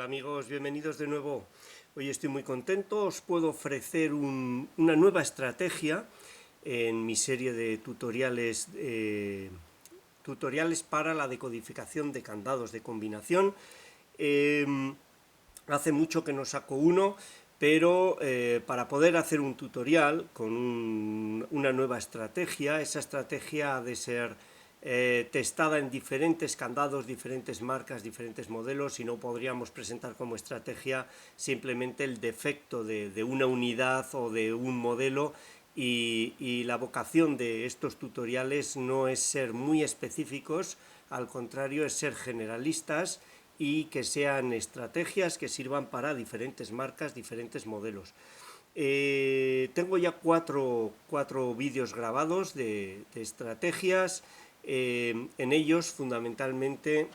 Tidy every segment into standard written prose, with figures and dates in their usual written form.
Hola amigos, bienvenidos de nuevo. Hoy estoy muy contento, os puedo ofrecer una nueva estrategia en mi serie de tutoriales, tutoriales para la decodificación de candados de combinación. Hace mucho que no saco uno, pero para poder hacer un tutorial con una nueva estrategia, esa estrategia ha de ser testada en diferentes candados, diferentes marcas, diferentes modelos, y no podríamos presentar como estrategia simplemente el defecto de una unidad o de un modelo. Y la vocación de estos tutoriales no es ser muy específicos, al contrario, es ser generalistas y que sean estrategias que sirvan para diferentes marcas, diferentes modelos. Tengo ya cuatro vídeos grabados de estrategias. En ellos fundamentalmente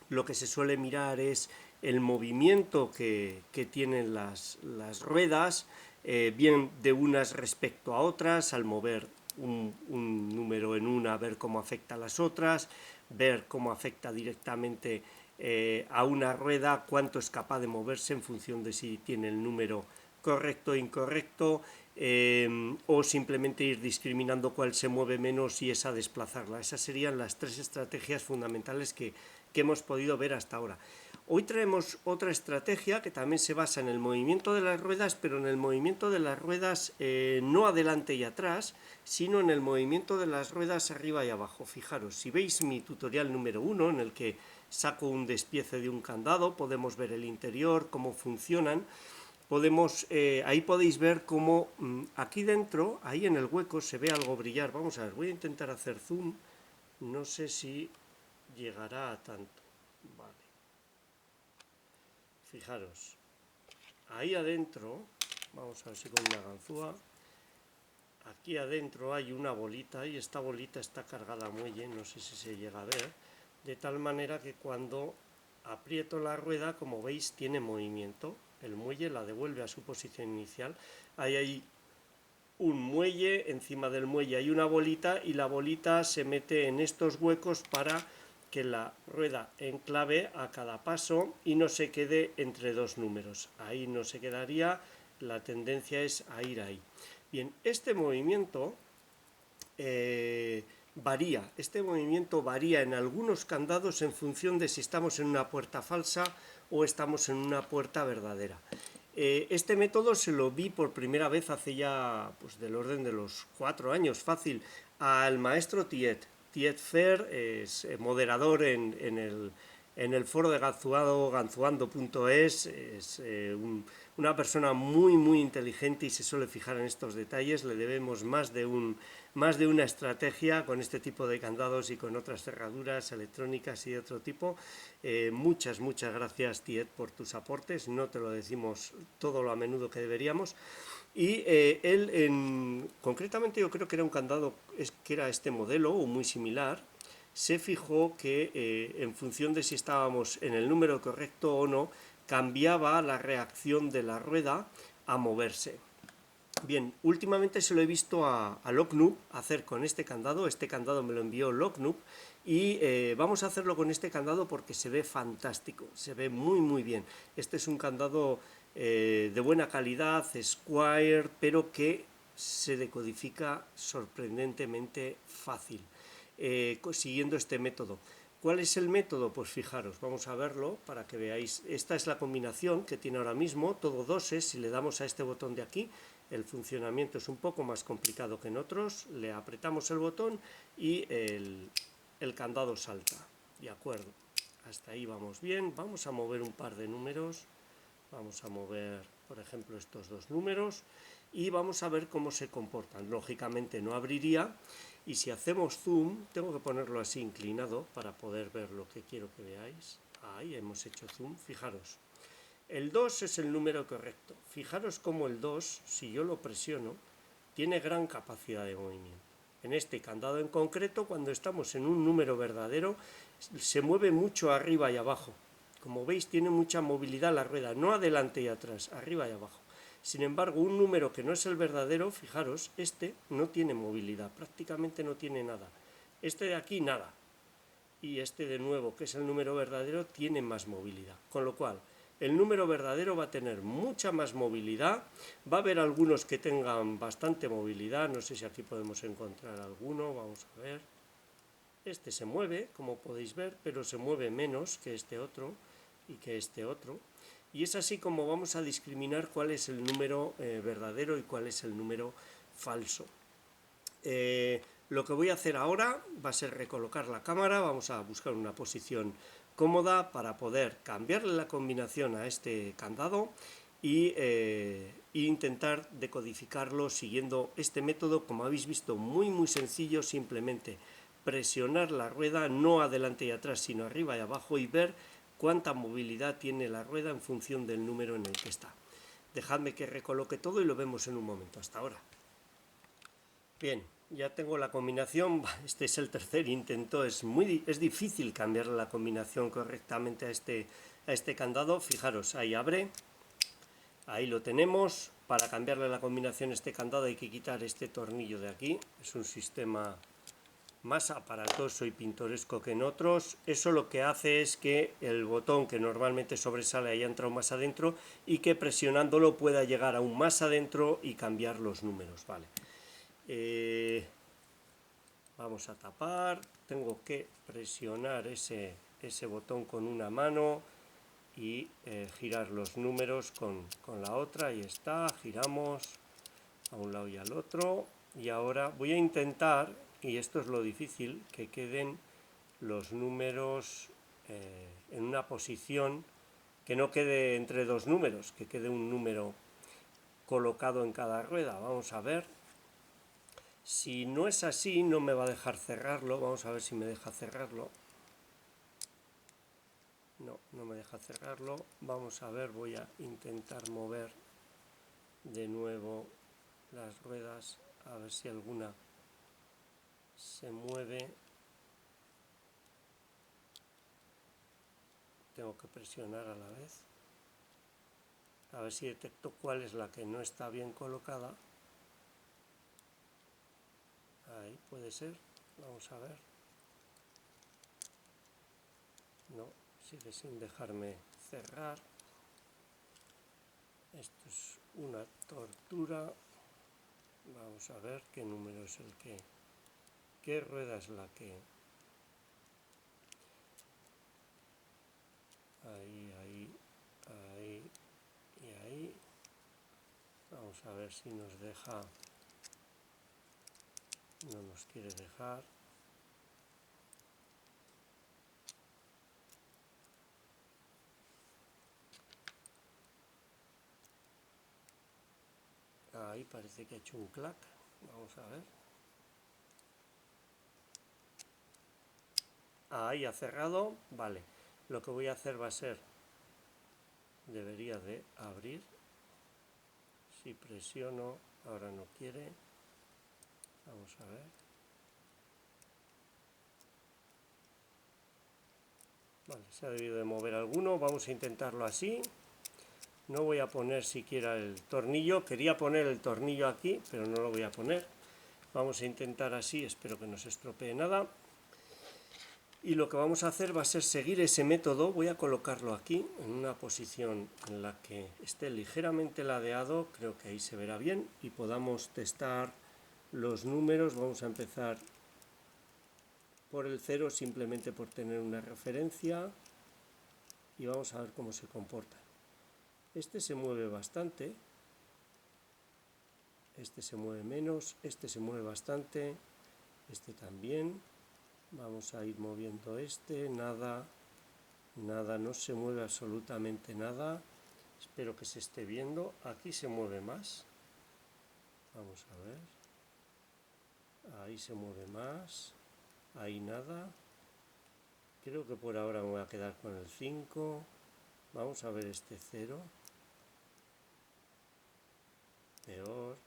lo que se suele mirar es el movimiento que tienen las ruedas, bien de unas respecto a otras, al mover un número en una, ver cómo afecta a las otras, ver cómo afecta directamente a una rueda, cuánto es capaz de moverse en función de si tiene el número correcto o incorrecto, o simplemente ir discriminando cuál se mueve menos y esa desplazarla. Esas serían las tres estrategias fundamentales que hemos podido ver hasta ahora. Hoy traemos otra estrategia que también se basa en el movimiento de las ruedas, pero en el movimiento de las ruedas no adelante y atrás, sino en el movimiento de las ruedas arriba y abajo. Fijaros, si veis mi tutorial número 1, en el que saco un despiece de un candado, podemos ver el interior, cómo funcionan. Ahí podéis ver cómo aquí dentro, ahí en el hueco, se ve algo brillar. Vamos a ver, voy a intentar hacer zoom, no sé si llegará a tanto. Vale. Fijaros, ahí adentro, vamos a ver si con una ganzúa, aquí adentro hay una bolita y esta bolita está cargada a muelle, no sé si se llega a ver, de tal manera que cuando aprieto la rueda, como veis, tiene movimiento. El muelle la devuelve a su posición inicial. Ahí hay un muelle, encima del muelle hay una bolita y la bolita se mete en estos huecos para que la rueda enclave a cada paso y no se quede entre dos números. Ahí no se quedaría, la tendencia es a ir ahí. Bien, este movimiento varía. Este movimiento varía en algunos candados en función de si estamos en una puerta falsa o estamos en una puerta verdadera. Este método se lo vi por primera vez hace ya pues, del orden de los 4 años, fácil, al maestro Tiet. Tiet Fer es moderador en el foro de ganzuando.es, es una persona muy inteligente y se suele fijar en estos detalles. Le debemos más de una estrategia con este tipo de candados y con otras cerraduras electrónicas y de otro tipo. Muchas gracias, Tiet, por tus aportes. No te lo decimos todo lo a menudo que deberíamos. Y él, concretamente, yo creo que era un candado que era este modelo o muy similar. Se fijó que en función de si estábamos en el número correcto o no, cambiaba la reacción de la rueda a moverse. Bien, últimamente se lo he visto a Locknoob hacer con este candado me lo envió Locknoob, y vamos a hacerlo con este candado porque se ve fantástico, se ve muy bien. Este es un candado de buena calidad, Squire, pero que se decodifica sorprendentemente fácil, siguiendo este método. ¿Cuál es el método? Pues fijaros, vamos a verlo para que veáis. Esta es la combinación que tiene ahora mismo, todo doses. Si le damos a este botón de aquí, el funcionamiento es un poco más complicado que en otros. Le apretamos el botón y el candado salta. De acuerdo, hasta ahí vamos bien. Vamos a mover un par de números. Vamos a mover, por ejemplo, estos dos números y vamos a ver cómo se comportan. Lógicamente no abriría, y si hacemos zoom, tengo que ponerlo así inclinado para poder ver lo que quiero que veáis. Ahí hemos hecho zoom, fijaros. El 2 es el número correcto. Fijaros cómo el 2, si yo lo presiono, tiene gran capacidad de movimiento. En este candado en concreto, cuando estamos en un número verdadero, se mueve mucho arriba y abajo. Como veis, tiene mucha movilidad la rueda, no adelante y atrás, arriba y abajo. Sin embargo, un número que no es el verdadero, fijaros, este no tiene movilidad, prácticamente no tiene nada. Este de aquí, nada. Y este de nuevo, que es el número verdadero, tiene más movilidad. Con lo cual, El número verdadero va a tener mucha más movilidad, va a haber algunos que tengan bastante movilidad, no sé si aquí podemos encontrar alguno, vamos a ver. Este se mueve, como podéis ver, pero se mueve menos que este otro y que este otro. Y es así como vamos a discriminar cuál es el número verdadero y cuál es el número falso. Lo que voy a hacer ahora va a ser recolocar la cámara, vamos a buscar una posición cómoda para poder cambiarle la combinación a este candado e intentar decodificarlo siguiendo este método, como habéis visto, muy sencillo, simplemente presionar la rueda no adelante y atrás sino arriba y abajo y ver cuánta movilidad tiene la rueda en función del número en el que está. Dejadme que recoloque todo y lo vemos en un momento. Hasta ahora. Bien, ya tengo la combinación. Este es el tercer intento. Es difícil cambiar la combinación correctamente a este candado. Fijaros, ahí abre. Ahí lo tenemos. Para cambiarle la combinación a este candado hay que quitar este tornillo de aquí. Es un sistema más aparatoso y pintoresco que en otros. Eso lo que hace es que el botón que normalmente sobresale haya entrado más adentro y que presionándolo pueda llegar aún más adentro y cambiar los números. Vale. Vamos a tapar. Tengo que presionar ese botón con una mano y girar los números con la otra. Ahí está, giramos a un lado y al otro. Y ahora voy a intentar, y esto es lo difícil, que queden los números en una posición que no quede entre dos números, que quede un número colocado en cada rueda. Vamos a ver. Si no es así, no me va a dejar cerrarlo. Vamos a ver si me deja cerrarlo. No, no me deja cerrarlo. Vamos a ver, voy a intentar mover de nuevo las ruedas, a ver si alguna se mueve. Tengo que presionar a la vez. A ver si detecto cuál es la que no está bien colocada. Ahí puede ser. Vamos a ver. No, sigue sin dejarme cerrar. Esto es una tortura. Vamos a ver qué número es el que... ¿Qué rueda es la que...? Ahí y ahí. Vamos a ver si nos deja... No nos quiere dejar. Ahí parece que ha hecho un clac. Vamos a ver. Ahí ha cerrado. Vale. Lo que voy a hacer va a ser... Debería de abrir. Si presiono, ahora no quiere. Vamos a ver. Vale, se ha debido de mover alguno. Vamos a intentarlo así. No voy a poner siquiera el tornillo. Quería poner el tornillo aquí, pero no lo voy a poner. Vamos a intentar así. Espero que no se estropee nada. Y lo que vamos a hacer va a ser seguir ese método. Voy a colocarlo aquí, en una posición en la que esté ligeramente ladeado. Creo que ahí se verá bien. Y podamos testar los números. Vamos a empezar por el 0, simplemente por tener una referencia. Y vamos a ver cómo se comporta. Este se mueve bastante. Este se mueve menos. Este se mueve bastante. Este también. Vamos a ir moviendo este, nada, no se mueve absolutamente nada. Espero que se esté viendo. Aquí se mueve más. Vamos a ver. Ahí se mueve más. Ahí nada. Creo que por ahora me voy a quedar con el 5. Vamos a ver este 0. Peor.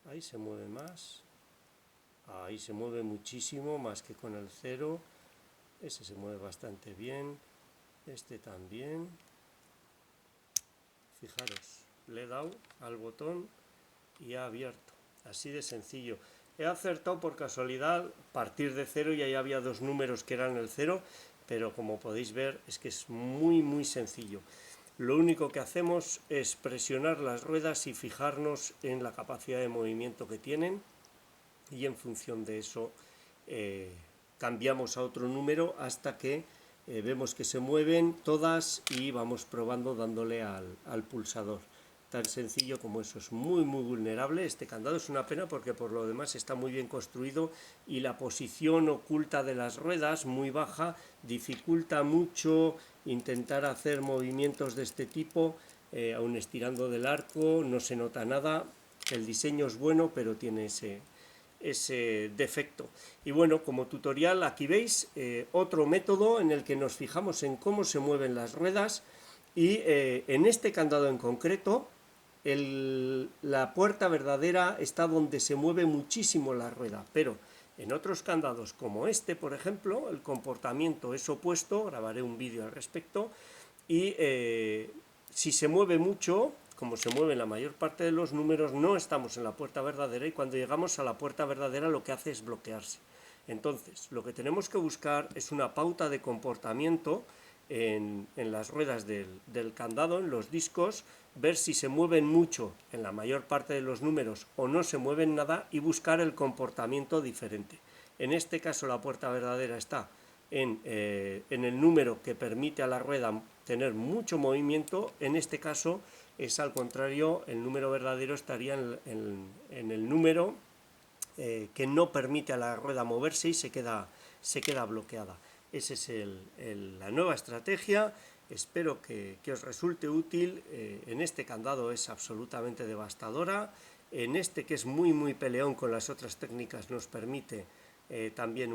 Ahí se mueve más. Ahí se mueve muchísimo más que con el 0. Ese se mueve bastante bien. Este también. Fijaros, le he dado al botón y ha abierto. Así de sencillo. He acertado por casualidad partir de 0 y ahí había dos números que eran el 0. pero como podéis ver es que es muy sencillo. Lo único que hacemos es presionar las ruedas y fijarnos en la capacidad de movimiento que tienen, y en función de eso cambiamos a otro número hasta que vemos que se mueven todas y vamos probando dándole al pulsador. Tan sencillo como eso. Es muy vulnerable este candado. Es una pena porque por lo demás está muy bien construido y la posición oculta de las ruedas, muy baja, dificulta mucho intentar hacer movimientos de este tipo. Aún estirando del arco no se nota nada. El diseño es bueno, pero tiene ese defecto. Y bueno, como tutorial aquí veis otro método en el que nos fijamos en cómo se mueven las ruedas, y en este candado en concreto la puerta verdadera está donde se mueve muchísimo la rueda, pero en otros candados como este, por ejemplo, el comportamiento es opuesto. Grabaré un vídeo al respecto, y si se mueve mucho, como se mueve la mayor parte de los números, no estamos en la puerta verdadera, y cuando llegamos a la puerta verdadera lo que hace es bloquearse. Entonces, lo que tenemos que buscar es una pauta de comportamiento en las ruedas del candado, en los discos, ver si se mueven mucho en la mayor parte de los números o no se mueven nada, y buscar el comportamiento diferente. En este caso la puerta verdadera está en el número que permite a la rueda tener mucho movimiento. En este caso es al contrario, el número verdadero estaría en el número que no permite a la rueda moverse y se queda bloqueada. Esa es la nueva estrategia. Espero que os resulte útil. En este candado es absolutamente devastadora. En este, que es muy peleón con las otras técnicas, nos permite también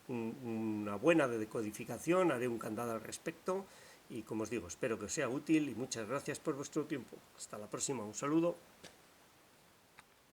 una buena decodificación. Haré un candado al respecto. Y como os digo, espero que os sea útil y muchas gracias por vuestro tiempo. Hasta la próxima. Un saludo.